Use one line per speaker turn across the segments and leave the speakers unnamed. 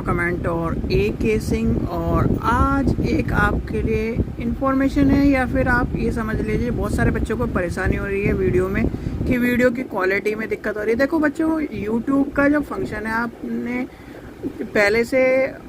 Comment और ए casing. और आज एक आपके लिए इन्फॉर्मेशन है, या फिर आप ये समझ लीजिए बहुत सारे बच्चों को परेशानी हो रही है वीडियो में कि वीडियो की क्वालिटी में दिक्कत हो रही है। देखो बच्चों, यूट्यूब का जो फंक्शन है आपने पहले से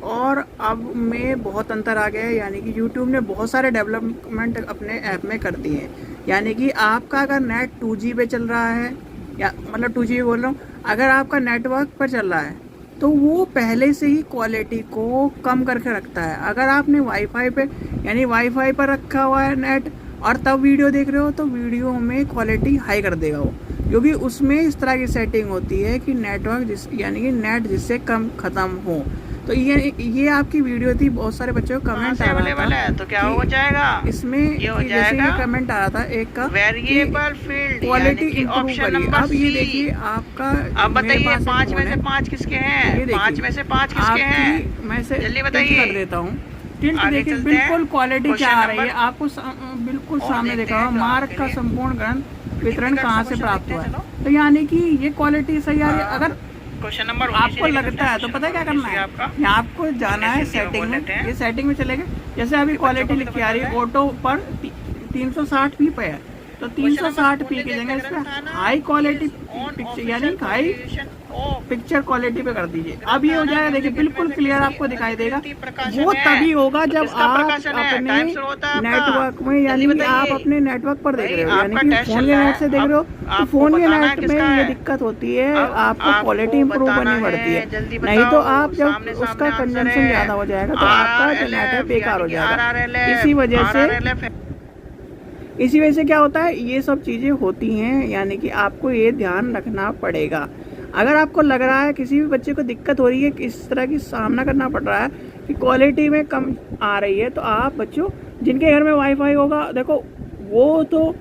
और अब में बहुत अंतर आ गया है। यानी कि यूट्यूब ने बहुत सारे डेवलपमेंट अपने ऐप में कर दिए हैं। यानी कि आपका अगर नेट 2G पे चल रहा है, या मतलब 2G बोल रहा हूँ, अगर आपका नेटवर्क पर चल रहा है तो वो पहले से ही क्वालिटी को कम करके रखता है। अगर आपने वाईफाई पे यानी वाईफाई पर रखा हुआ है नेट और तब वीडियो देख रहे हो तो वीडियो में क्वालिटी हाई कर देगा वो, क्योंकि उसमें इस तरह की सेटिंग होती है कि नेटवर्क यानी कि नेट जिससे कम ख़त्म हो। तो ये आपकी वीडियो थी, बहुत सारे बच्चों का कमेंट आ रहा था
है, तो क्या हो जाएगा
इसमें,
ये हो
जैसे
जाएगा
ये कमेंट आ रहा था एक का
वेरिएबल फील्ड
क्वालिटी इंप्रूव करिए। अब ये देखिए आपका,
अब बताइए 5 में से 5 किसके हैं? 5 में से 5 किसके हैं?
मैं से
जल्दी बताइए।
कर देता हूँ टिल्ट। देखिए बिल्कुल क्वालिटी क्या आ रही है आपको बिल्कुल सामने देखा होगा। मार्क का संपूर्ण ग्रंथ वितरण कहाँ से प्राप्त हुआ है, तो यानी कि ये क्वालिटी सही आ रही है। अगर
क्वेश्चन नंबर
आपको लगता है तो पता है क्या करना है, यहाँ आपको जाना है सेटिंग में। ये सेटिंग में चलेगा, जैसे अभी क्वालिटी लिखी आ रही है ऑटो पर 360p पे है, तो 360p की जगह इस पर हाई क्वालिटी पिक्चर यानी हाई पिक्चर क्वालिटी पे कर दीजिए। अब ये हो जाएगा, देखिए बिल्कुल क्लियर आपको दिखाई देगा। वो तभी होगा जब आप अपने नेटवर्क में यानी कि आप अपने नेटवर्क पर देख रहे हो, यानी कि फोन के नेट से देख रहे हो तो फोन के नेट में ये दिक्कत होती है, आपको क्वालिटी इंप्रूव करनी पड़ती है। नहीं तो आप जब उसका कंजम्पशन ज्यादा हो जाएगा तो आपका जो नेट है बेकार हो जाएगा। इसी वजह से क्या होता है, ये सब चीज़ें होती हैं। यानी कि आपको ये ध्यान रखना पड़ेगा। अगर आपको लग रहा है किसी भी बच्चे को दिक्कत हो रही है, इस तरह की सामना करना पड़ रहा है कि क्वालिटी में कम आ रही है, तो आप बच्चों जिनके घर में वाईफाई होगा, देखो वो तो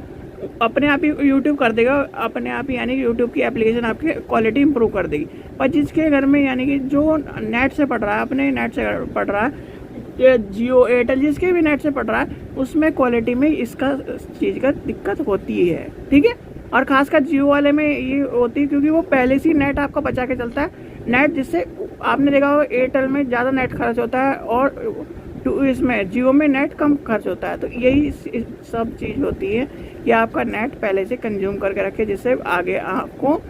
अपने आप ही यूट्यूब कर देगा अपने आप ही, यानी कि यूट्यूब की एप्लीकेशन आपकी क्वालिटी इंप्रूव कर देगी। पर जिसके घर में यानी कि जो नेट से पढ़ रहा है, अपने नेट से पढ़ रहा है, ये जियो एयरटेल जिसके भी नेट से पढ़ रहा है, उसमें क्वालिटी में इसका चीज़ का दिक्कत होती है। ठीक है, और खासकर जियो वाले में ये होती है क्योंकि वो पहले से ही नेट आपका बचा के चलता है। नेट जिससे आपने देखा होगा एयरटेल में ज़्यादा नेट खर्च होता है और इसमें जियो में नेट कम खर्च होता है। तो यही सब चीज़ होती है कि आपका नेट पहले से कंज्यूम करके रखे, जिससे आगे आपको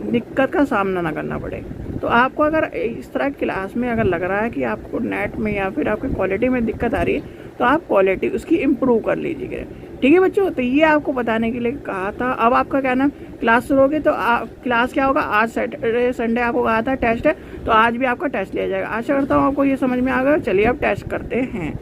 दिक्कत का सामना ना करना पड़े। तो आपको अगर इस तरह क्लास में अगर लग रहा है कि आपको नेट में या फिर आपकी क्वालिटी में दिक्कत आ रही है, तो आप क्वालिटी उसकी इम्प्रूव कर लीजिएगा। ठीक है बच्चों, तो ये आपको बताने के लिए कहा था। अब आपका क्या नाम, क्लास शुरू होगी तो क्लास क्या होगा, आज सैटरडे संडे आपको कहा था टेस्ट है, तो आज भी आपका टेस्ट लिया जाएगा। आशा करता हूँ आपको ये समझ में आ गया। चलिए अब टेस्ट करते हैं।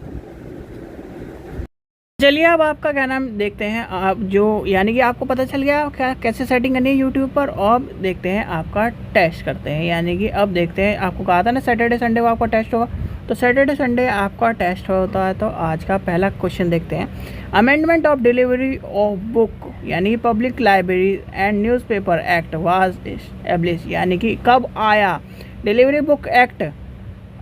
चलिए अब आपका क्या नाम देखते हैं, आप जो यानी कि आपको पता चल गया क्या कैसे सेटिंग करनी है यूट्यूब पर। और अब देखते हैं आपका टेस्ट करते हैं। यानी कि अब देखते हैं, आपको कहा था ना सैटरडे संडे को आपका टेस्ट होगा, तो सैटरडे संडे आपका टेस्ट होता है। तो आज का पहला क्वेश्चन देखते हैं। Amendment of delivery of book यानी public library and newspaper act was establish, यानी कि कब आया। डिलीवरी बुक एक्ट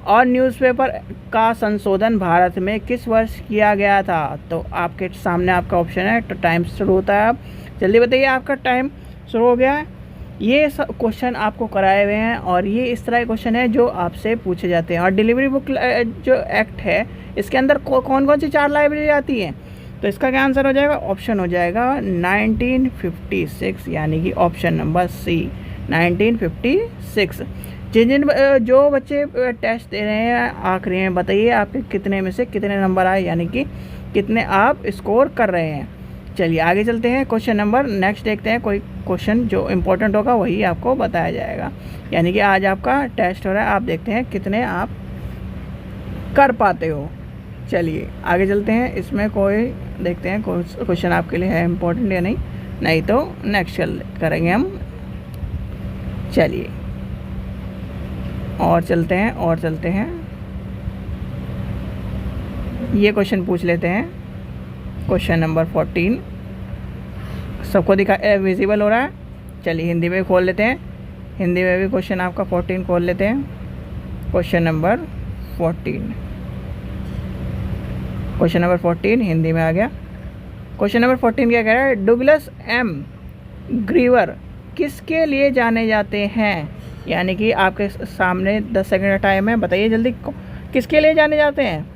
और न्यूज़पेपर का संशोधन भारत में किस वर्ष किया गया था। तो आपके सामने आपका ऑप्शन है, तो टाइम शुरू होता है। अब जल्दी बताइए, आपका टाइम शुरू हो गया है। ये सब क्वेश्चन आपको कराए हुए हैं और ये इस तरह के क्वेश्चन है जो आपसे पूछे जाते हैं। और डिलीवरी बुक जो एक्ट है, इसके अंदर कौन कौन सी 4 लाइब्रेरी आती हैं, तो इसका क्या आंसर हो जाएगा, ऑप्शन हो जाएगा 1956, यानी कि ऑप्शन नंबर सी 1956। जिन जो बच्चे टेस्ट दे रहे हैं आखिरी में बताइए आपके कितने में से कितने नंबर आए, यानी कि कितने आप स्कोर कर रहे हैं। चलिए आगे चलते हैं, क्वेश्चन नंबर नेक्स्ट देखते हैं। कोई क्वेश्चन जो इम्पोर्टेंट होगा वही आपको बताया जाएगा। यानी कि आज आपका टेस्ट हो रहा है, आप देखते हैं कितने आप कर पाते हो। चलिए आगे चलते हैं, इसमें कोई देखते हैं क्वेश्चन आपके लिए है इम्पोर्टेंट या नहीं तो नेक्स्ट करेंगे हम। चलिए और चलते हैं ये क्वेश्चन पूछ लेते हैं। क्वेश्चन नंबर 14 सबको दिखा विजिबल हो रहा है। चलिए हिंदी में खोल लेते हैं, हिंदी में भी क्वेश्चन आपका 14 खोल लेते हैं। क्वेश्चन नंबर 14 हिंदी में आ गया। क्वेश्चन नंबर 14 क्या कह रहा है, डुगलस एम ग्रीवर किसके लिए जाने जाते हैं। यानी कि आपके सामने 10 सेकंड का टाइम है, बताइए जल्दी किसके लिए जाने जाते हैं।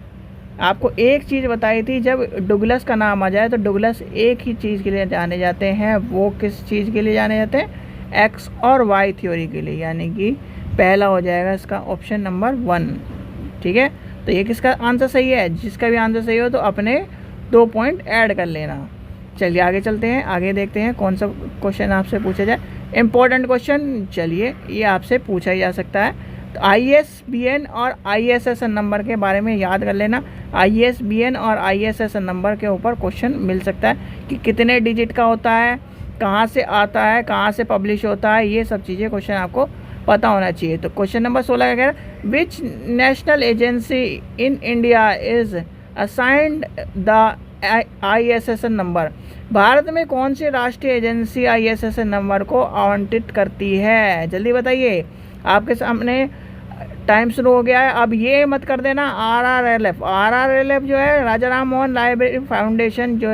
आपको एक चीज़ बताई थी, जब डुगलस का नाम आ जाए तो डुगलस एक ही चीज़ के लिए जाने जाते हैं। वो किस चीज़ के लिए जाने जाते हैं? एक्स और वाई थ्योरी के लिए। यानी कि पहला हो जाएगा इसका ऑप्शन नंबर 1। ठीक है, तो ये किसका आंसर सही है? जिसका भी आंसर सही हो तो अपने 2 पॉइंट ऐड कर लेना। चलिए आगे चलते हैं, आगे देखते हैं कौन सा क्वेश्चन आपसे पूछा जाए। इम्पोर्टेंट क्वेश्चन, चलिए ये आपसे पूछा ही जा सकता है। तो ISBN और ISSN नंबर के बारे में याद कर लेना। ISBN और ISSN नंबर के ऊपर क्वेश्चन मिल सकता है कि कितने डिजिट का होता है, कहाँ से आता है, कहाँ से पब्लिश होता है, ये सब चीज़ें क्वेश्चन आपको पता होना चाहिए। तो क्वेश्चन नंबर 16 का कह रहा है, which national agency in India is assigned the ISSN number. Bharat में कौन सी राष्ट्रीय एजेंसी ISSN नंबर को आवंटित करती है? जल्दी बताइए, आपके सामने टाइम शुरू हो गया है। अब ये मत कर देना RRLF जो है राजा राम मोहन लाइब्रेरी फाउंडेशन जो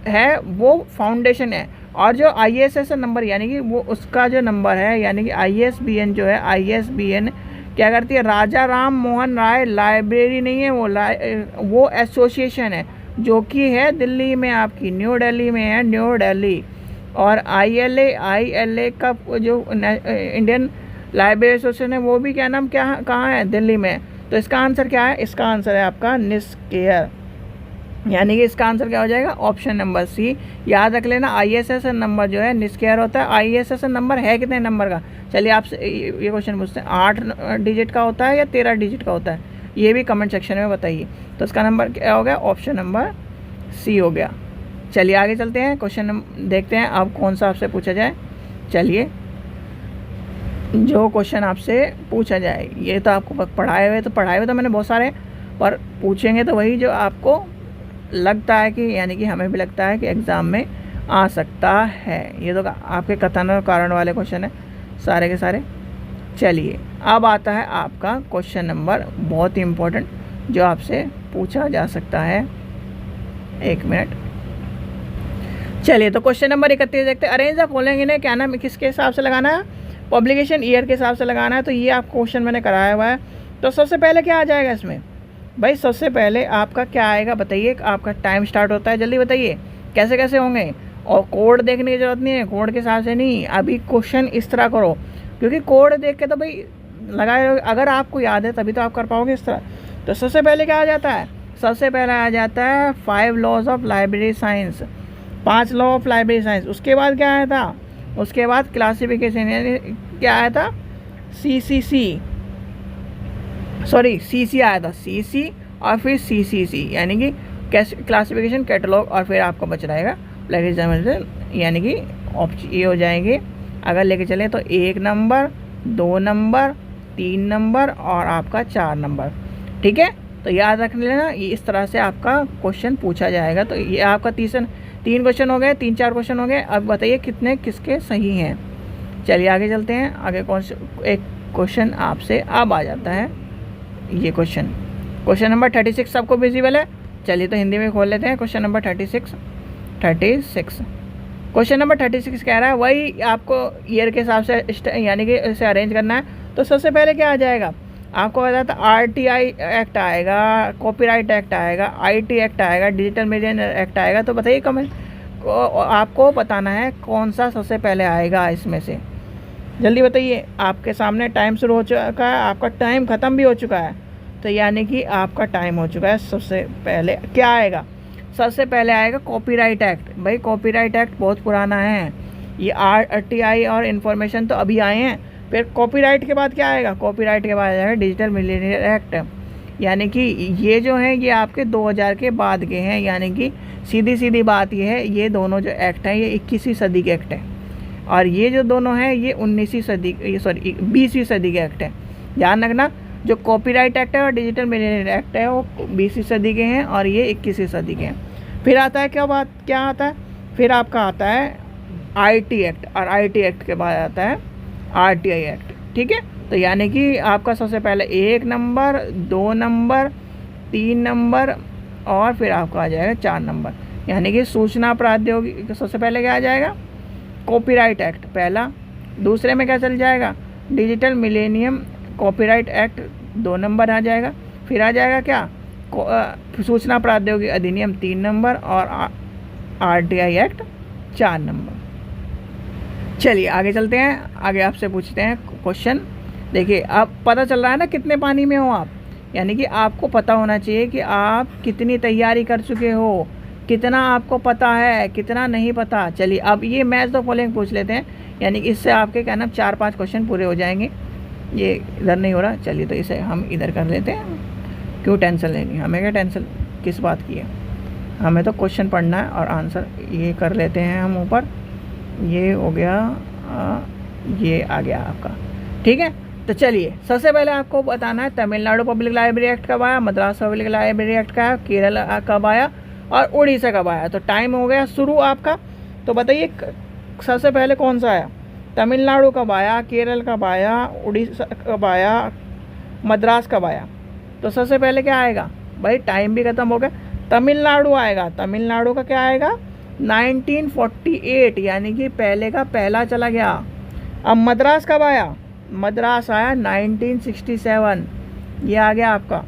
है वो फाउंडेशन है, और जो ISSN नंबर यानी कि वो उसका जो नंबर है, यानी कि ISBN जो है, ISBN क्या करती है? राजा राम मोहन राय लाइब्रेरी नहीं है, वो एसोसिएशन है जो कि है दिल्ली में, आपकी न्यू दिल्ली में है, न्यू दिल्ली। और ILA का जो इंडियन लाइब्रेरी एसोसिएशन है वो भी क्या नाम कहाँ है? दिल्ली में। तो इसका आंसर क्या है? इसका आंसर है आपका निस्केयर। यानी कि इसका आंसर क्या हो जाएगा? Option number C. याद रख लेना, ISSN नंबर जो है निस्केयर होता है। ISSN नंबर है कितने नंबर का? चलिए आपसे ये क्वेश्चन पूछते हैं, 8 डिजिट का होता है या 13 डिजिट का होता है? ये भी कमेंट सेक्शन में बताइए। तो इसका नंबर क्या हो गया? ऑप्शन नंबर सी हो गया। चलिए आगे चलते हैं, क्वेश्चन देखते हैं अब कौन सा आपसे पूछा जाए। चलिए, जो क्वेश्चन आपसे पूछा जाए, ये तो आपको पढ़ाए हुए तो मैंने बहुत सारे, पर पूछेंगे तो वही जो आपको लगता है कि, यानी कि हमें भी लगता है कि एग्ज़ाम में आ सकता है। ये तो आपके कथन और कारण वाले क्वेश्चन है सारे के सारे। चलिए अब आता है आपका क्वेश्चन नंबर बहुत ही इम्पोर्टेंट जो आपसे पूछा जा सकता है। 1 मिनट। चलिए तो क्वेश्चन नंबर 31 देखते हैं। अरेंज द फॉलोइंग इन्हें क्या नाम किसके हिसाब से लगाना है? पब्लिकेशन ईयर के हिसाब से लगाना है। तो ये आप क्वेश्चन मैंने कराया हुआ है। तो सबसे पहले क्या आ जाएगा इसमें भाई? सबसे पहले आपका क्या आएगा बताइए? आपका टाइम स्टार्ट होता है, जल्दी बताइए कैसे कैसे होंगे। और कोड देखने की ज़रूरत नहीं है, कोड के हिसाब से नहीं, अभी क्वेश्चन इस तरह करो, क्योंकि कोड देख के तो भाई लगाए, अगर आपको याद है तभी तो आप कर पाओगे इस तरह। तो सबसे पहले क्या आ जाता है? सबसे पहले आ जाता है 5 laws of library science, 5 law of library science. उसके बाद क्या आया था? उसके बाद क्लासिफिकेशन, यानी क्या आया था? CC आया था, CC और फिर CCC, यानी कि क्लासिफिकेशन, कैटलॉग, और फिर आपको बच रहेगा प्लेगरिज्म, यानी कि ये हो जाएंगे। अगर लेके चले तो 1 नंबर, 2 नंबर, 3 नंबर और आपका 4 नंबर। ठीक है, तो याद रख लेना, ये इस तरह से आपका क्वेश्चन पूछा जाएगा। तो ये आपका 3 क्वेश्चन हो गए, 3-4 क्वेश्चन हो गए। अब बताइए कितने किसके सही हैं। चलिए आगे चलते हैं। आगे एक क्वेश्चन आपसे अब आ जाता है, ये क्वेश्चन नंबर 36 सबको विजिबल है? चलिए तो हिंदी में खोल लेते हैं। क्वेश्चन नंबर 36 क्वेश्चन नंबर 36 कह रहा है, वही आपको ईयर के हिसाब से यानी कि इसे अरेंज करना है। तो सबसे पहले क्या आ जाएगा? आपको बताया था RTI एक्ट आएगा, कॉपीराइट एक्ट आएगा, IT एक्ट आएगा, डिजिटल मीडिया एक्ट आएगा। तो बताइए आपको बताना है कौन सा सबसे पहले आएगा इसमें से, जल्दी बताइए। आपके सामने टाइम शुरू हो चुका है, आपका टाइम ख़त्म भी हो चुका है, तो यानी कि आपका टाइम हो चुका है। सबसे पहले क्या आएगा? सबसे पहले आएगा कॉपीराइट एक्ट। भाई कॉपीराइट एक्ट बहुत पुराना है, ये RTI और इन्फॉर्मेशन तो अभी आए हैं। फिर कॉपीराइट के बाद क्या आएगा? कॉपीराइट के बाद आएगा डिजिटल मीडिया एक्ट, यानी कि ये जो है ये आपके 2000 के बाद के हैं। यानी कि सीधी बात ये है, ये दोनों जो एक्ट हैं ये 21वीं सदी के एक्ट हैं, और ये जो दोनों हैं ये 20वीं सदी के एक्ट हैं। ध्यान रखना, जो कॉपीराइट एक्ट है और डिजिटल मीडिया एक्ट है वो 20वीं सदी के हैं और ये 21वीं सदी के हैं। फिर आता है क्या आता है? फिर आपका आता है IT एक्ट, और IT एक्ट के बाद आता है RTI एक्ट। ठीक है, तो यानी कि आपका सबसे पहले 1 नंबर, 2 नंबर, 3 नंबर और फिर आपका आ जाएगा 4 नंबर। यानी कि सूचना प्रौद्योगिकी सबसे पहले क्या आ जाएगा? कॉपीराइट एक्ट पहला, दूसरे में क्या चल जाएगा, digital millennium copyright act 2 number आ जाएगा। फिर आ जाएगा क्या, सूचना प्रौद्योगिकी अधिनियम 3 नंबर और RTI एक्ट 4 नंबर। चलिए आगे चलते हैं, आगे आपसे पूछते हैं क्वेश्चन। देखिए अब पता चल रहा है ना कितने पानी में हो आप, यानी कि आपको पता होना चाहिए कि आप कितनी तैयारी कर चुके हो, कितना आपको पता है, कितना नहीं पता। चलिए अब ये मैच द फॉलोइंग पूछ लेते हैं, यानी कि इससे आपके क्या नाम 4-5 क्वेश्चन पूरे हो जाएंगे। ये इधर नहीं हो रहा, चलिए तो इसे हम इधर कर लेते हैं, क्यों टेंशन लेनी, हमें क्या टेंशन किस बात की है, हमें तो क्वेश्चन पढ़ना है और आंसर ये कर लेते हैं हम ऊपर। ये हो गया, ये आ गया आपका, ठीक है। तो चलिए सबसे पहले आपको बताना है तमिलनाडु पब्लिक लाइब्रेरी एक्ट कब आया, मद्रास पब्लिक लाइब्रेरी एक्ट का, केरल कब आया और उड़ीसा कब आया। तो टाइम हो गया शुरू आपका। तो बताइए सबसे पहले कौन सा आया, तमिलनाडु कब आया, केरल कब आया, उड़ीसा कब आया, मद्रास कब आया। तो सबसे पहले क्या आएगा भाई, टाइम भी ख़त्म हो गया, तमिलनाडु आएगा। तमिलनाडु का क्या आएगा 1948, यानी कि पहले का पहला चला गया। अब मद्रास कब आया, मद्रास आया 1967, ये आ गया आपका,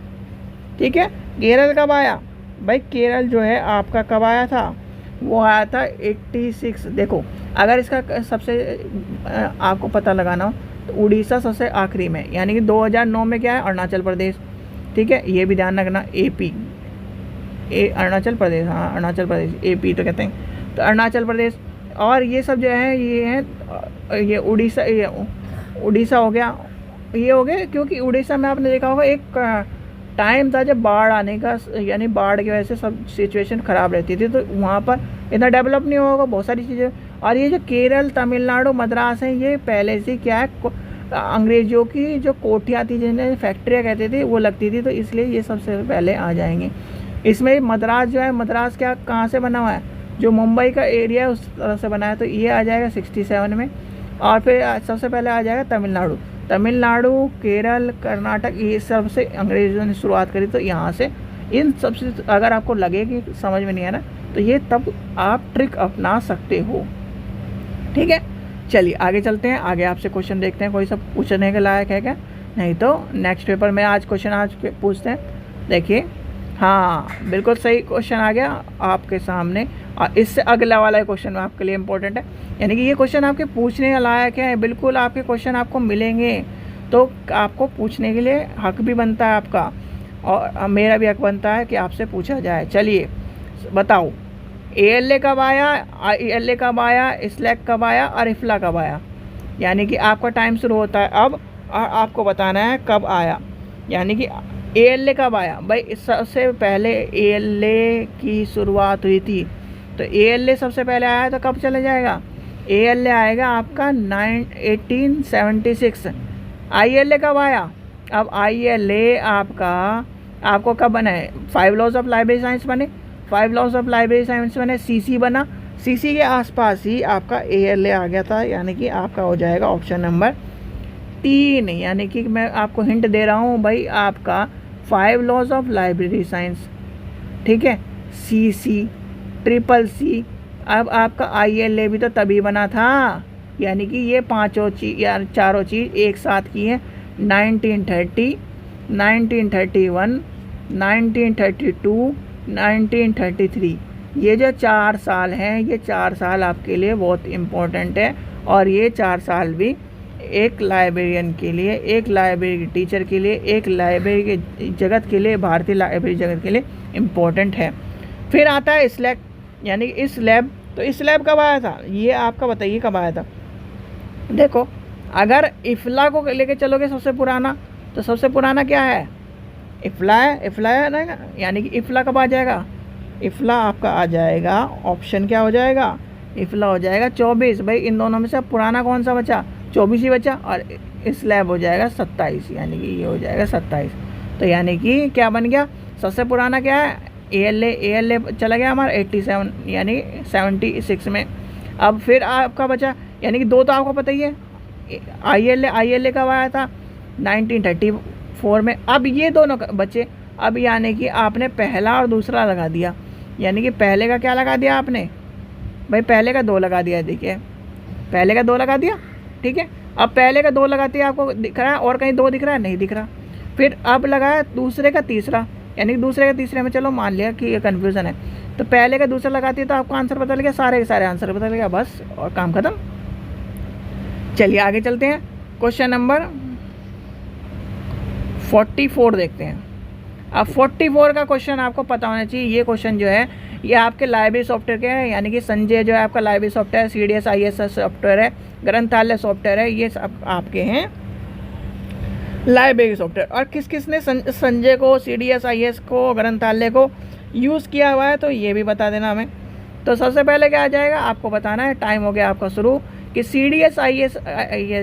ठीक है। केरल कब आया भाई, केरल जो है आपका कब आया था, वो आया था 86। देखो अगर इसका सबसे आपको पता लगाना हो तो उड़ीसा सबसे आखिरी में, यानी कि 2009 में क्या है, अरुणाचल प्रदेश, ठीक है, ये भी ध्यान रखना। AP अरुणाचल प्रदेश, हाँ अरुणाचल प्रदेश, AP तो कहते हैं, तो अरुणाचल प्रदेश। और ये सब जो है ये है, ये उड़ीसा हो गया, ये हो गया, क्योंकि उड़ीसा में आपने देखा होगा एक टाइम था जब बाढ़ आने का, यानी बाढ़ की वजह से सब सिचुएशन ख़राब रहती थी, तो वहाँ पर इतना डेवलप नहीं होगा बहुत सारी चीज़ें। और ये जो केरल, तमिलनाडु, मद्रास है, ये पहले से क्या है, अंग्रेज़ों की जो कोठियाँ थी, जिन्हें फैक्ट्रियाँ कहते थे, वो लगती थी, तो इसलिए ये सबसे पहले आ जाएंगे। इसमें मद्रास जो है, मद्रास क्या कहाँ से बना हुआ है, जो मुंबई का एरिया है उस तरह से बना है, तो ये आ जाएगा 67 में। और फिर सबसे पहले आ जाएगा तमिलनाडु। तमिलनाडु, केरल, कर्नाटक, ये सब से अंग्रेज़ों ने शुरुआत करी, तो यहाँ से इन सब से अगर आपको लगे कि समझ में नहीं आ रहा, तो ये तब आप ट्रिक अपना सकते हो, ठीक है। चलिए आगे चलते हैं, आगे आपसे क्वेश्चन देखते हैं कोई सब पूछने के लायक है क्या, नहीं तो नेक्स्ट पेपर में आज क्वेश्चन आज पूछते हैं। देखिए हाँ बिल्कुल सही क्वेश्चन आ गया आपके सामने, और इससे अगला वाला क्वेश्चन आपके लिए इम्पोर्टेंट है, यानी कि ये क्वेश्चन आपके पूछने लायक है, बिल्कुल आपके क्वेश्चन आपको मिलेंगे, तो आपको पूछने के लिए हक भी बनता है आपका, और मेरा भी हक बनता है कि आपसे पूछा जाए। चलिए बताओ ALA कब आया, ILA कब आया, स्लैक कब आया और IFLA कब आया, यानी कि आपका टाइम शुरू होता है अब, और आपको बताना है कब आया। यानी कि ALA कब आया भाई, सबसे पहले ALA की शुरुआत हुई थी, तो ALA सबसे पहले आया, तो कब चला जाएगा, ALA आएगा आपका 1876। ILA कब आया, अब ILA आपको कब बना है, 5 लॉज ऑफ लाइब्रेरी साइंस बने, 5 लॉज ऑफ लाइब्रेरी साइंस बने, CC बना, CC के आसपास ही आपका ALA आ गया था, यानी कि आपका हो जाएगा ऑप्शन नंबर 3। यानी कि मैं आपको हिंट दे रहा हूँ भाई, आपका 5 लॉज ऑफ लाइब्रेरी साइंस, ठीक है, CC, CCC, अब आपका ILA भी तो तभी बना था, यानी कि ये पांचों चीज या चारों चीज़ एक साथ की है। 1930, 1931, 1932, 1933, ये जो 4 साल हैं, ये 4 साल आपके लिए बहुत इम्पोर्टेंट है, और ये 4 साल भी एक लाइब्रेरियन के लिए, एक लाइब्रेरी टीचर के लिए, एक लाइब्रेरी के जगत के लिए, भारतीय लाइब्रेरी जगत के लिए इम्पोर्टेंट है। फिर आता है स्लैब, यानी कि इस लैब, तो इस लैब कब आया था, ये आपका बताइए कब आया था। देखो अगर IFLA को लेके चलोगे सबसे पुराना, तो सबसे पुराना क्या है, IFLA है ना, यानी कि IFLA कब आ जाएगा, IFLA आपका आ जाएगा, ऑप्शन क्या हो जाएगा, IFLA हो जाएगा 24। भाई इन दोनों में से पुराना कौन सा बचा, 24 ही बचा, और स्लैब हो जाएगा 27, यानी कि ये हो जाएगा 27। तो यानी कि क्या बन गया, सबसे पुराना क्या है, ALA चला गया हमारा 87, यानी 76 में। अब फिर आपका बचा, यानी कि 2 तो आपको पता ही है, ILA कब आया था, 1934 में। अब ये दोनों बचे, अब यानी कि आपने पहला और दूसरा लगा दिया, यानी कि पहले का क्या लगा दिया आपने भाई, पहले का 2 लगा दिया, देखिए पहले का 2 लगा दिया, ठीक है। अब पहले का 2 लगाती है, आपको दिख रहा है और कहीं 2 दिख रहा है, नहीं दिख रहा। फिर अब लगाया दूसरे का तीसरा, यानी कि दूसरे का तीसरे में चलो मान लिया कि ये कन्फ्यूज़न है, तो पहले का दूसरा लगाती है तो आपको आंसर बदल गया, सारे के सारे आंसर बदल गया, बस और काम खत्म। चलिए आगे चलते हैं, क्वेश्चन नंबर 44 देखते हैं। अब 44 का क्वेश्चन आपको पता होना चाहिए। ये क्वेश्चन जो है ये आपके लाइब्रेरी सॉफ्टवेयर के है, यानी कि संजय जो है आपका library software, CDS IS software है, ग्रंथालय सॉफ्टवेयर है, ये सब आपके हैं लाइब्रेरी सॉफ्टवेयर। और किस किस ने संजय को, CDS IS को, ग्रंथालय को यूज़ किया हुआ है, तो ये भी बता देना हमें। तो सबसे पहले क्या आ जाएगा, आपको बताना है, टाइम हो गया आपका शुरू, कि CDS IS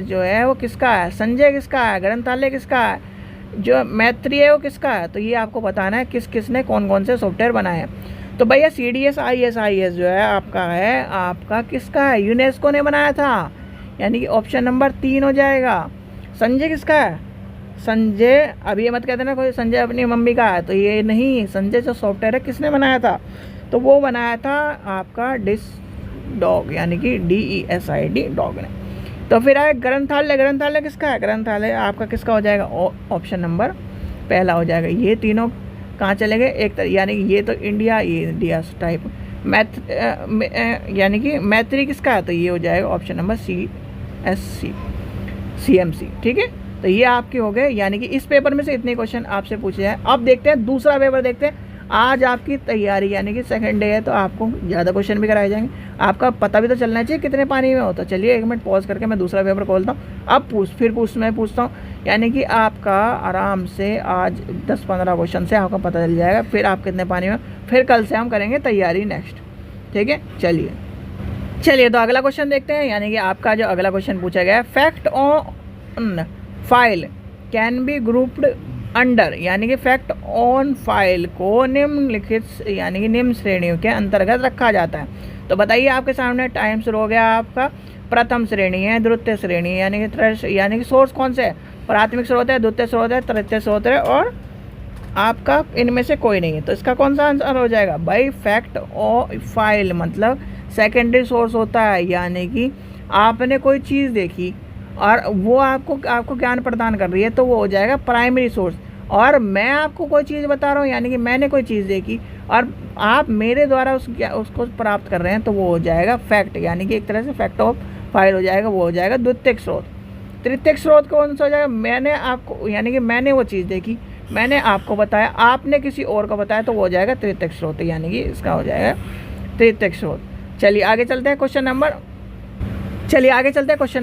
जो है वो किसका है, संजय किसका है, ग्रंथालय किसका है, जो मैत्री है वो किसका है। तो ये आपको बताना है किस किस ने कौन कौन से सॉफ्टवेयर बनाए हैं। तो भैया CDS IS जो है आपका किसका है, यूनेस्को ने बनाया था, यानी कि ऑप्शन नंबर 3 हो जाएगा। संजय किसका है, संजय, अब ये मत कहते ना कोई संजय अपनी मम्मी का है, तो ये नहीं, संजय जो सॉफ्टवेयर है किसने बनाया था, तो वो बनाया था आपका डिस डॉग, यानी कि DESID डॉग ने। तो फिर आए ग्रंथालय, ग्रंथालय किसका है, ग्रंथालय आपका किसका हो जाएगा, ऑप्शन नंबर पहला हो जाएगा। ये तीनों कहाँ चले गए, एक यानी कि ये तो इंडिया, ये इंडिया टाइप, यानी कि मैत्री किसका है, तो ये हो जाएगा ऑप्शन नंबर CMC, ठीक है। तो ये आपके हो गए, यानी कि इस पेपर में से इतने क्वेश्चन आपसे पूछे जाए। अब देखते हैं दूसरा पेपर, देखते हैं आज आपकी तैयारी, यानी कि सेकंड डे है, तो आपको ज़्यादा क्वेश्चन भी कराए जाएंगे, आपका पता भी तो चलना चाहिए कितने पानी में हो। तो चलिए 1 मिनट पॉज करके मैं दूसरा पेपर खोलता हूँ, अब मैं पूछता हूँ, यानी कि आपका आराम से आज 10-15 क्वेश्चन से आपका पता चल जाएगा, फिर आप कितने पानी में, फिर कल से हम करेंगे तैयारी नेक्स्ट, ठीक है। चलिए तो अगला क्वेश्चन देखते हैं, यानी कि आपका जो अगला क्वेश्चन पूछा गया है, fact on file can be grouped under, यानी कि फैक्ट ऑन फाइल को निम्नलिखित, यानी कि निम्न श्रेणियों के अंतर्गत रखा जाता है। तो बताइए, आपके सामने टाइम शुरू हो गया आपका। प्रथम श्रेणी है, द्वितीय श्रेणी है, यानी कि सोर्स कौन से है, प्राथमिक स्रोत है, द्वितीय स्रोत है, तृतीय स्रोत है, और आपका इनमें से कोई नहीं है। तो इसका कौन सा आंसर हो जाएगा भाई, फैक्ट ऑफ फाइल मतलब सेकेंडरी सोर्स होता है, यानी कि आपने कोई चीज़ देखी और वो आपको ज्ञान प्रदान कर रही है, तो वो हो जाएगा प्राइमरी सोर्स। और मैं आपको कोई चीज़ बता रहा हूँ, यानी कि मैंने कोई चीज़ देखी और आप मेरे द्वारा उसको प्राप्त कर रहे हैं, तो वो हो जाएगा फैक्ट, यानी कि एक तरह से फैक्ट ऑफ फाइल हो जाएगा, वो हो जाएगा द्वितीयक स्रोत। तृतीयक स्रोत कौन सा हो जाएगा, मैंने आपको, यानी कि मैंने वो चीज़ देखी, मैंने आपको बताया, आपने किसी और को बताया, तो वो हो जाएगा तृतीयक स्रोत, यानी कि इसका हो जाएगा तृतीयक स्रोत। चलिए आगे चलते हैं, क्वेश्चन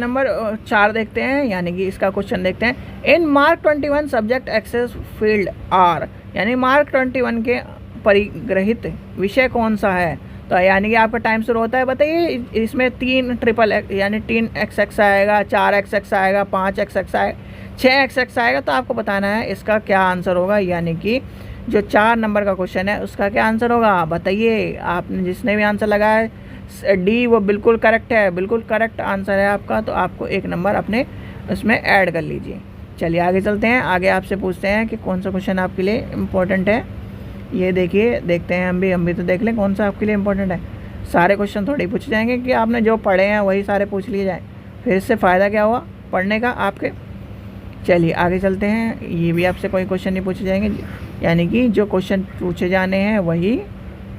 नंबर 4 देखते हैं, यानी कि इसका क्वेश्चन देखते हैं। इन MARC 21 subject access field are, यानी मार्क 21 के परिग्रहित विषय कौन सा है। तो यानी कि आपका टाइम शुरू होता है, बताइए इसमें 3 ट्रिपल यानी 3XX आएगा, 4XX आएगा, 5XX आएगा, 6XX आएगा। तो आपको बताना है इसका क्या आंसर होगा, यानी कि जो 4 नंबर का क्वेश्चन है उसका क्या आंसर होगा, बताइए। आपने जिसने भी आंसर लगाया डी, वो बिल्कुल करेक्ट है, बिल्कुल करेक्ट आंसर है आपका, तो आपको 1 नंबर अपने उसमें ऐड कर लीजिए। चलिए आगे चलते हैं, आगे आपसे पूछते हैं कि कौन सा क्वेश्चन आपके लिए इम्पोर्टेंट है। ये देखिए, देखते हैं हम भी तो देख लें कौन सा आपके लिए इम्पोर्टेंट है। सारे क्वेश्चन थोड़ी पूछ जाएंगे कि आपने जो पढ़े हैं वही सारे पूछ लिए जाए, फिर इससे फ़ायदा क्या हुआ पढ़ने का आपके। चलिए आगे चलते हैं, ये भी आपसे कोई क्वेश्चन नहीं पूछे जाएंगे, यानी कि जो क्वेश्चन पूछे जाने हैं वही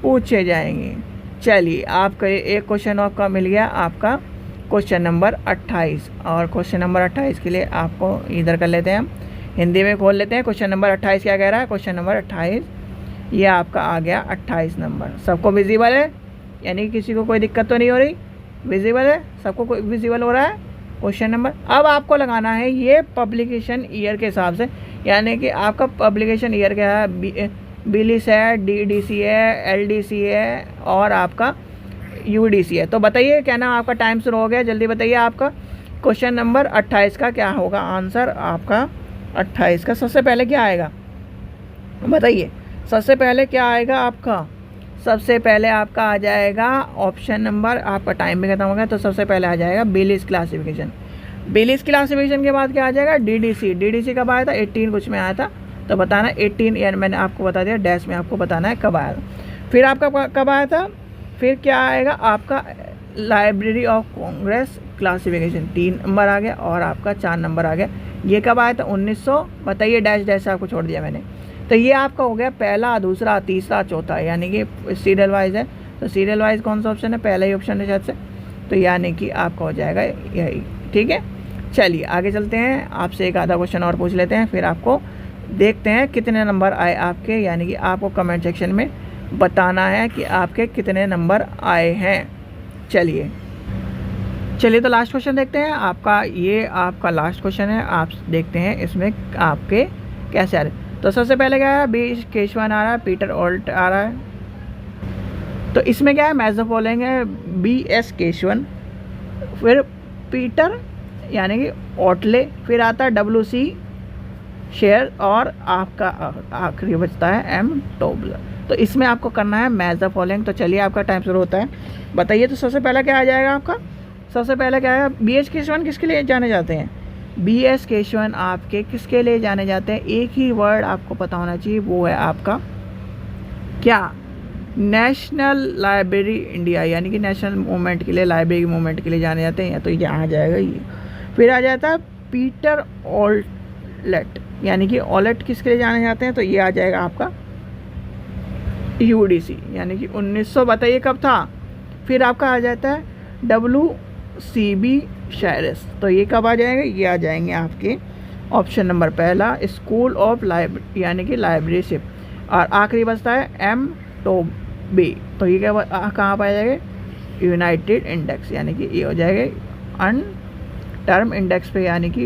पूछे जाएंगे। चलिए आपका एक क्वेश्चन आपका मिल गया, आपका क्वेश्चन नंबर 28, और क्वेश्चन नंबर 28 के लिए आपको इधर कर लेते हैं, हम हिंदी में खोल लेते हैं। क्वेश्चन नंबर 28 क्या कह रहा है, क्वेश्चन नंबर 28 ये आपका आ गया 28 नंबर। सबको विजिबल है, यानी किसी को कोई दिक्कत तो नहीं हो रही, विजिबल है, सबको कोई विजिबल हो रहा है क्वेश्चन नंबर। अब आपको लगाना है ये पब्लिकेशन ईयर के हिसाब से, यानी कि आपका पब्लिकेशन ईयर क्या है, बिलिस है, DDC है, LDC है और आपका UDC है। तो बताइए क्या नाम, आपका टाइम शुरू हो गया, जल्दी बताइए आपका क्वेश्चन नंबर 28 का क्या होगा आंसर। आपका 28 का सबसे पहले क्या आएगा, बताइए सबसे पहले क्या आएगा आपका। सबसे पहले आपका आ जाएगा ऑप्शन नंबर, आपका टाइम भी खत्म हो गया, तो सबसे पहले आ जाएगा बिलिस क्लासिफिकेशन। बिलिस क्लासिफिकेशन के बाद क्या आ जाएगा, DDC कब आया था, 18 कुछ में आया था, तो बताना 18 ईयर, मैंने आपको बता दिया, डैश में आपको बताना है कब आया था। फिर आपका कब आया था, फिर क्या आएगा आपका library of Congress classification 3 number आ गया और आपका 4 नंबर आ गया। ये कब आया था? 1900, बताइए, डैश डैश आपको छोड़ दिया मैंने। तो ये आपका हो गया पहला, दूसरा, तीसरा, चौथा, यानी कि सीरियल वाइज है। तो सीरियल वाइज कौन सा ऑप्शन है? पहला ही ऑप्शन है शायद से, तो यानी कि आपका हो जाएगा यही। ठीक है, चलिए आगे चलते हैं, आपसे एक आधा क्वेश्चन और पूछ लेते हैं, फिर आपको देखते हैं कितने नंबर आए आपके, यानी कि आपको कमेंट सेक्शन में बताना है कि आपके कितने नंबर आए हैं। चलिए तो लास्ट क्वेश्चन देखते हैं आपका। ये आपका लास्ट क्वेश्चन है, आप देखते हैं इसमें आपके कैसे आ रहे हैं। तो सबसे पहले क्या है? बी केशवन आ रहा है, पीटर ऑल्ट आ रहा है। तो इसमें क्या है? मैच द फॉलोइंग है, बी एस केशवन, फिर पीटर यानी कि ऑटले, फिर आता है डब्ल्यू सी शेयर और आपका आखिरी बचता है एम टोबलर। तो इसमें आपको करना है मैच द फॉलोइंग। तो चलिए आपका टाइम शुरू होता है, बताइए। तो सबसे पहला क्या आ जाएगा आपका? सबसे पहले क्या है? बी एस केशवन किसके लिए जाने जाते हैं? बी एस केशवन आपके किसके लिए जाने जाते हैं? एक ही वर्ड आपको पता होना चाहिए, वो है आपका क्या? नेशनल लाइब्रेरी इंडिया, यानी कि नेशनल मूवमेंट के लिए, लाइब्रेरी मूवमेंट के लिए जाने जाते हैं। तो यहाँ आ जाएगा ये। फिर आ जाता है पीटर ऑलेट, यानी कि ऑलेट किसके लिए जाने जाते हैं? तो ये आ जाएगा आपका यूडीसी, यानी कि 1900, बताइए कब था? फिर आपका आ जाता है WCB शायरस, तो ये कब आ जाएंगे? ये आ जाएंगे आपके ऑप्शन नंबर पहला, स्कूल ऑफ लाइब्रेरी, यानी कि लाइब्रेरीशिप, और आखिरी बचता है एम टोबे। तो ये क्या कहाँ पर आ जाएगा? यूनाइटेड इंडेक्स, यानी कि ये हो जाएगा अन टर्म इंडेक्स पे, यानी कि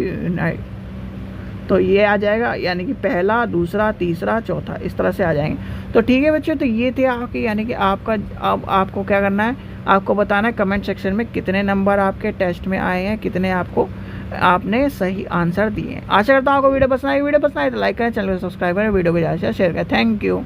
तो ये आ जाएगा, यानी कि पहला, दूसरा, तीसरा, चौथा, इस तरह से आ जाएंगे। तो ठीक है बच्चों, तो ये थे आपके, यानी कि आपका अब आपको क्या करना है? आपको बताना है कमेंट सेक्शन में कितने नंबर आपके टेस्ट में आए हैं, कितने आपने सही आंसर दिए हैं। आशा करता हूँ आपको वीडियो पसंद आई। वीडियो पसंद आए तो लाइक करें, चैनल को सब्सक्राइब करें, वीडियो को ज़्यादा से शेयर करें। Thank you.